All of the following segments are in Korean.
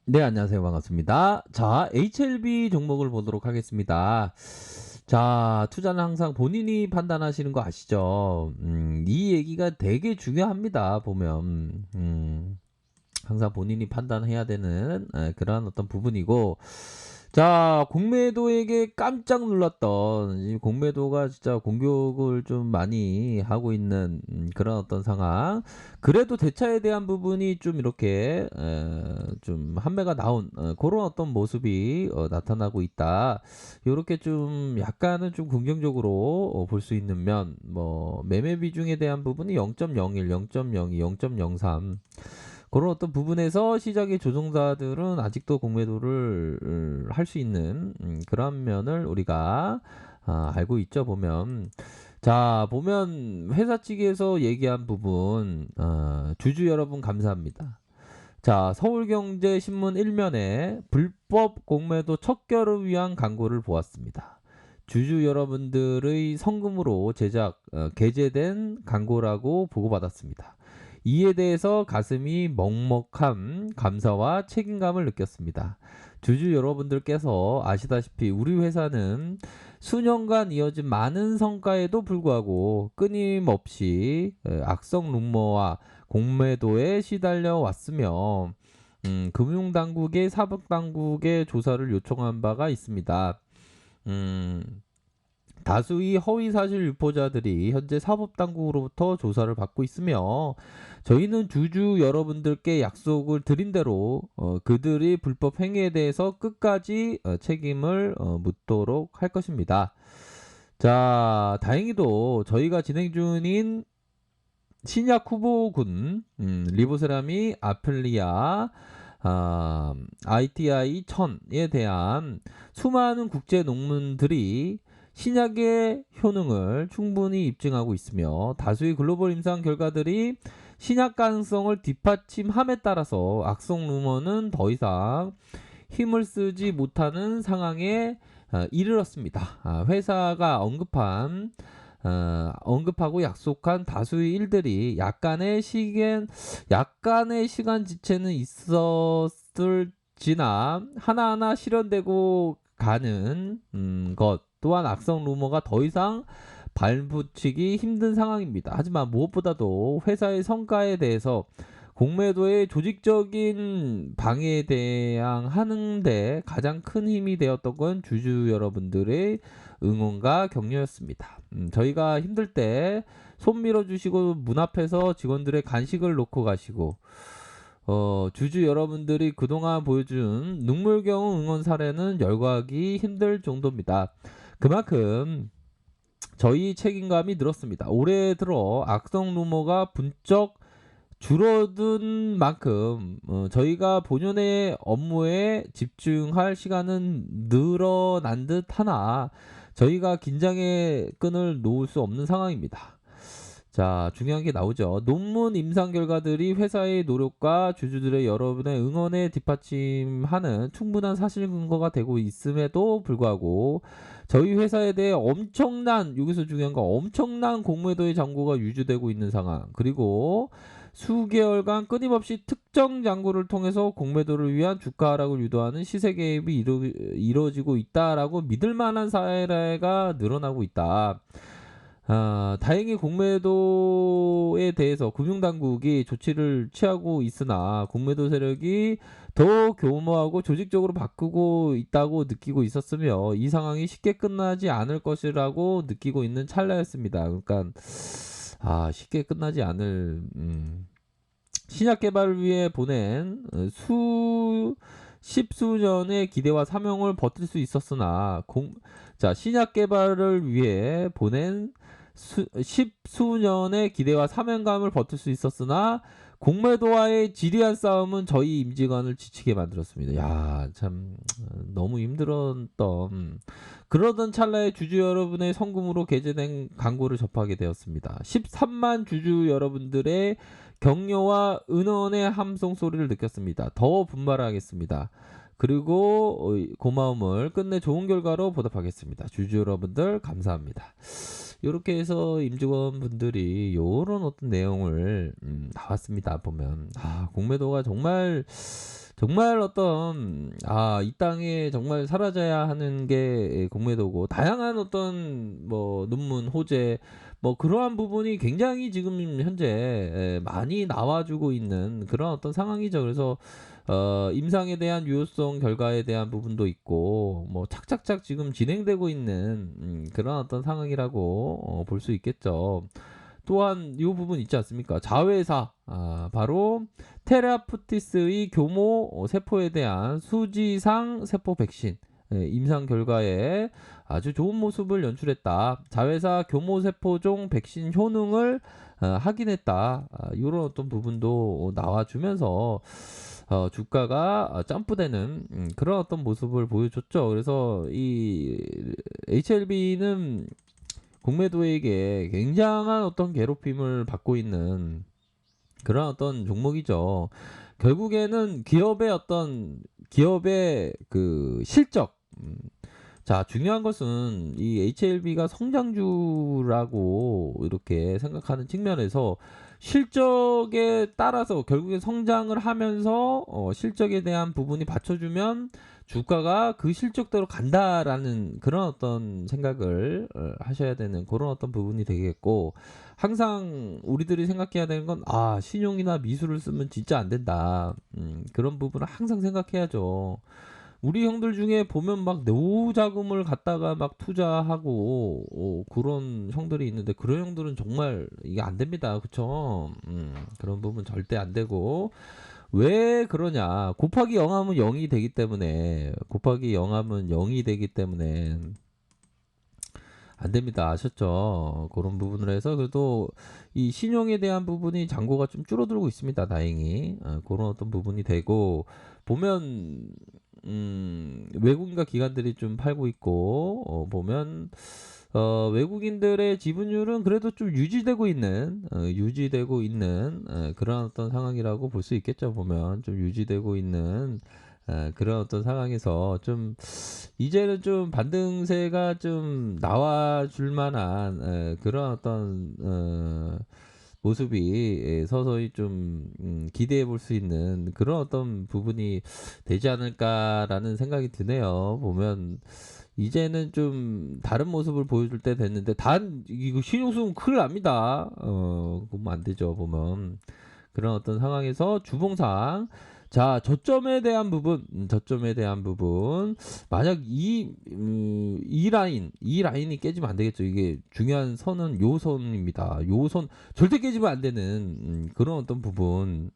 네, 안녕하세요. 반갑습니다. 자, HLB 종목을 보도록 하겠습니다. 자, 투자는 항상 본인이 판단하시는 거 아시죠? 이 얘기가 되게 중요합니다. 보면, 항상 본인이 판단해야 되는 그러한 어떤 부분이고, 자, 공매도에게 깜짝 놀랐던 이 공매도가 진짜 공격을 좀 많이 하고 있는 그런 어떤 상황. 그래도 대차에 대한 부분이 좀 이렇게 좀 한매가 나온 그런 어떤 모습이 나타나고 있다. 요렇게 좀 약간은 좀 긍정적으로 볼 수 있는 면, 뭐 매매 비중에 대한 부분이 0.01, 0.02, 0.03 그런 어떤 부분에서 시장의 조종사들은 아직도 공매도를 할 수 있는 그런 면을 우리가 알고 있죠. 보면 자 보면 회사 측에서 얘기한 부분 주주 여러분 감사합니다. 자 서울경제신문 1면에 불법 공매도 척결을 위한 광고를 보았습니다. 주주 여러분들의 성금으로 제작 게재된 광고라고 보고받았습니다. 이에 대해서 가슴이 먹먹한 감사와 책임감을 느꼈습니다. 주주 여러분들께서 아시다시피 우리 회사는 수년간 이어진 많은 성과에도 불구하고 끊임없이 악성 루머와 공매도에 시달려 왔으며 금융당국의 사법당국의 조사를 요청한 바가 있습니다. 음, 다수의 허위사실 유포자들이 현재 사법당국으로부터 조사를 받고 있으며 저희는 주주 여러분들께 약속을 드린 대로 그들의 불법 행위에 대해서 끝까지 책임을 묻도록 할 것입니다. 자, 다행히도 저희가 진행 중인 신약 후보군 리보세라미 아플리아 ITI 1000에 대한 수많은 국제 논문들이 신약의 효능을 충분히 입증하고 있으며 다수의 글로벌 임상 결과들이 신약 가능성을 뒷받침함에 따라서 악성 루머는 더 이상 힘을 쓰지 못하는 상황에 이르렀습니다. 회사가 언급하고 약속한 다수의 일들이 약간의 시간 지체는 있었을지나 하나하나 실현되고 가는 것 또한 악성 루머가 더 이상 발붙이기 힘든 상황입니다. 하지만 무엇보다도 회사의 성과에 대해서 공매도의 조직적인 방해에 대항하는 데 가장 큰 힘이 되었던 건 주주 여러분들의 응원과 격려였습니다. 저희가 힘들 때 손 밀어주시고 문 앞에서 직원들의 간식을 놓고 가시고 주주 여러분들이 그동안 보여준 눈물겨운 응원 사례는 열거하기 힘들 정도입니다. 그만큼 저희 책임감이 늘었습니다. 올해 들어 악성 루머가 분적 줄어든 만큼 저희가 본연의 업무에 집중할 시간은 늘어난 듯 하나 저희가 긴장의 끈을 놓을 수 없는 상황입니다. 자, 중요한 게 나오죠. 논문 임상 결과들이 회사의 노력과 주주들의 여러분의 응원에 뒷받침하는 충분한 사실 근거가 되고 있음에도 불구하고 저희 회사에 대해 여기서 중요한 건 엄청난 공매도의 잔고가 유지되고 있는 상황. 그리고 수개월간 끊임없이 특정 잔고를 통해서 공매도를 위한 주가 하락을 유도하는 시세 개입이 이루어지고 있다라고 믿을 만한 사례가 늘어나고 있다. 다행히 공매도에 대해서 금융당국이 조치를 취하고 있으나 공매도 세력이 더 교모하고 조직적으로 바꾸고 있다고 느끼고 있었으며 이 상황이 쉽게 끝나지 않을 것이라고 느끼고 있는 찰나였습니다. 그러니까 쉽게 끝나지 않을 신약 개발을 위해 보낸 십수년의 기대와 사명을 버틸 수 있었으나 신약 개발을 위해 보낸 십수년의 기대와 사명감을 버틸 수 있었으나 공매도와의 지리한 싸움은 저희 임직원을 지치게 만들었습니다. 야, 참 너무 힘들었던 그러던 찰나에 주주 여러분의 성금으로 게재된 광고를 접하게 되었습니다. 13만 주주 여러분들의 격려와 은원의 함성 소리를 느꼈습니다. 더 분발하겠습니다. 그리고 고마움을 끝내 좋은 결과로 보답하겠습니다. 주주 여러분들 감사합니다. 이렇게 해서 임직원분들이 요런 어떤 내용을 나왔습니다. 보면 공매도가 정말 정말 어떤 이 땅에 정말 사라져야 하는 게 공매도고 다양한 어떤 뭐 논문, 호재 뭐 그러한 부분이 굉장히 지금 현재 많이 나와주고 있는 그런 어떤 상황이죠. 그래서 임상에 대한 유효성 결과에 대한 부분도 있고 뭐 착착착 지금 진행되고 있는 그런 어떤 상황이라고 볼 수 있겠죠. 또한 이 부분 있지 않습니까? 자회사 바로 테라푸티스의 교모 세포에 대한 수지상 세포 백신 임상 결과에 아주 좋은 모습을 연출했다. 자회사 교모 세포종 백신 효능을 확인했다. 이런 어떤 부분도 나와주면서 주가가 점프되는 그런 어떤 모습을 보여줬죠. 그래서 이 HLB는 공매도에게 굉장한 어떤 괴롭힘을 받고 있는 그런 어떤 종목이죠. 결국에는 기업의 그 실적. 자, 중요한 것은 이 HLB가 성장주라고 이렇게 생각하는 측면에서 실적에 따라서 결국에 성장을 하면서 실적에 대한 부분이 받쳐주면 주가가 그 실적대로 간다라는 그런 어떤 생각을 하셔야 되는 그런 어떤 부분이 되겠고, 항상 우리들이 생각해야 되는 건 신용이나 미술을 쓰면 진짜 안 된다. 그런 부분을 항상 생각해야죠. 우리 형들 중에 보면 막 노자금을 갖다가 막 투자하고 그런 형들이 있는데 그런 형들은 정말 이게 안 됩니다. 그쵸? 그런 부분 절대 안 되고, 왜 그러냐? 곱하기 0하면 0이 되기 때문에, 곱하기 0하면 0이 되기 때문에 안 됩니다. 아셨죠? 그런 부분을 해서 그래도 이 신용에 대한 부분이 잔고가 좀 줄어들고 있습니다. 다행히. 그런 어떤 부분이 되고, 보면 외국인과 기관들이 좀 팔고 있고, 보면 외국인들의 지분율은 그래도 좀 유지되고 있는 그런 어떤 상황이라고 볼 수 있겠죠. 보면 좀 유지되고 있는 그런 어떤 상황에서 좀 이제는 좀 반등세가 좀 나와줄 만한 그런 어떤 모습이 서서히 좀 기대해 볼 수 있는 그런 어떤 부분이 되지 않을까라는 생각이 드네요. 보면 이제는 좀 다른 모습을 보여줄 때 됐는데, 이거 신용수은 큰일 납니다. 보면 안 되죠. 보면 그런 어떤 상황에서 주봉상, 자, 저점에 대한 부분, 만약 이 라인이 깨지면 안 되겠죠. 이게 중요한 선은 요 선입니다. 요 선 절대 깨지면 안 되는 그런 어떤 부분.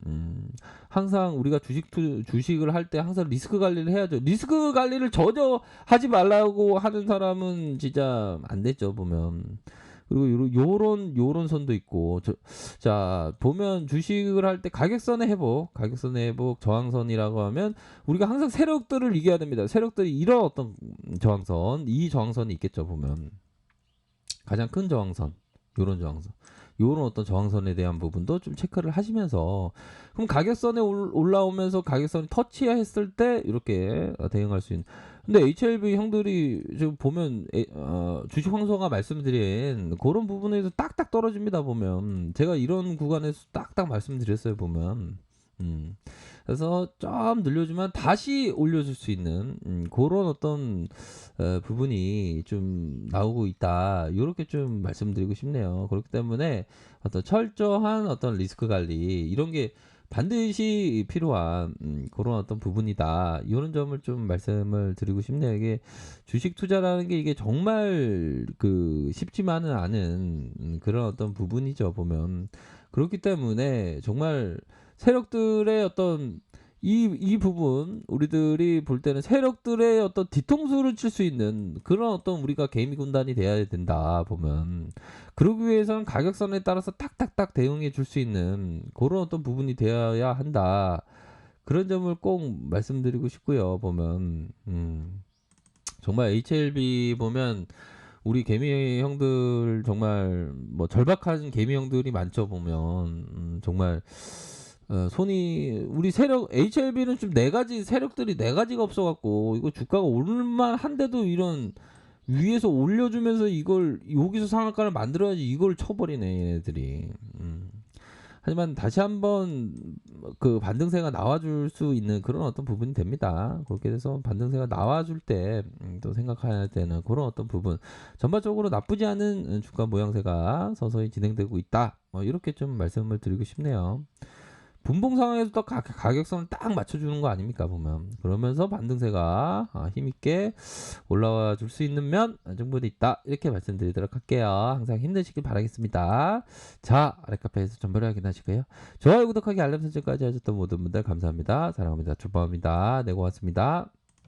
항상 우리가 주식을 할 때 항상 리스크 관리를 해야죠. 리스크 관리를 전혀 하지 말라고 하는 사람은 진짜 안 됐죠. 보면. 그리고 요런 선도 있고, 자, 보면 주식을 할 때 가격선의 회복, 저항선이라고 하면 우리가 항상 세력들을 이겨야 됩니다. 세력들이 이런 어떤 이 저항선이 있겠죠. 보면 가장 큰 저항선, 요런 어떤 저항선에 대한 부분도 좀 체크를 하시면서, 그럼 가격선에 올라오면서 가격선이 터치했을 때 이렇게 대응할 수 있는. 근데 HLB 형들이 지금 보면 주식 황소가 말씀드린 그런 부분에서 딱딱 떨어집니다. 보면 제가 이런 구간에서 딱딱 말씀드렸어요. 보면 그래서 좀 늘려주면 다시 올려줄 수 있는 그런 어떤 부분이 좀 나오고 있다. 이렇게 좀 말씀드리고 싶네요. 그렇기 때문에 어떤 철저한 어떤 리스크 관리 이런 게 반드시 필요한 그런 어떤 부분이다. 이런 점을 좀 말씀을 드리고 싶네요. 이게 주식 투자라는 게 이게 정말 쉽지만은 않은 그런 어떤 부분이죠. 보면 그렇기 때문에 정말 세력들의 어떤 이 부분 우리들이 볼 때는 세력들의 어떤 뒤통수를 칠 수 있는 그런 어떤 우리가 개미 군단이 돼야 된다. 보면 그러기 위해서는 가격선에 따라서 딱딱딱 대응해 줄 수 있는 그런 어떤 부분이 되어야 한다. 그런 점을 꼭 말씀드리고 싶고요. 보면 정말 HLB 보면 우리 개미 형들 정말 뭐 절박한 개미 형들이 많죠. 보면 정말 손이 우리 세력 HLB는 좀 세력들이 네 가지가 없어갖고 이거 주가가 오를만 한데도 이런 위에서 올려주면서 이걸 여기서 상한가를 만들어야지 이걸 쳐버리네 얘네들이. 하지만 다시 한번 그 반등세가 나와줄 수 있는 그런 어떤 부분이 됩니다. 그렇게 돼서 반등세가 나와줄 때 또 생각해야 되는 그런 어떤 부분. 전반적으로 나쁘지 않은 주가 모양새가 서서히 진행되고 있다. 이렇게 좀 말씀을 드리고 싶네요. 분봉 상황에서 또 가격선을 딱 맞춰주는 거 아닙니까 보면. 그러면서 반등세가 힘있게 올라와 줄 수 있는 면 충분히 있다, 이렇게 말씀드리도록 할게요. 항상 힘내시길 바라겠습니다. 자, 아랫카페에서 전별을 확인하시고요. 좋아요, 구독하기, 알람 설정까지 하셨던 모든 분들 감사합니다. 사랑합니다. 주범입니다. 네, 고맙습니다.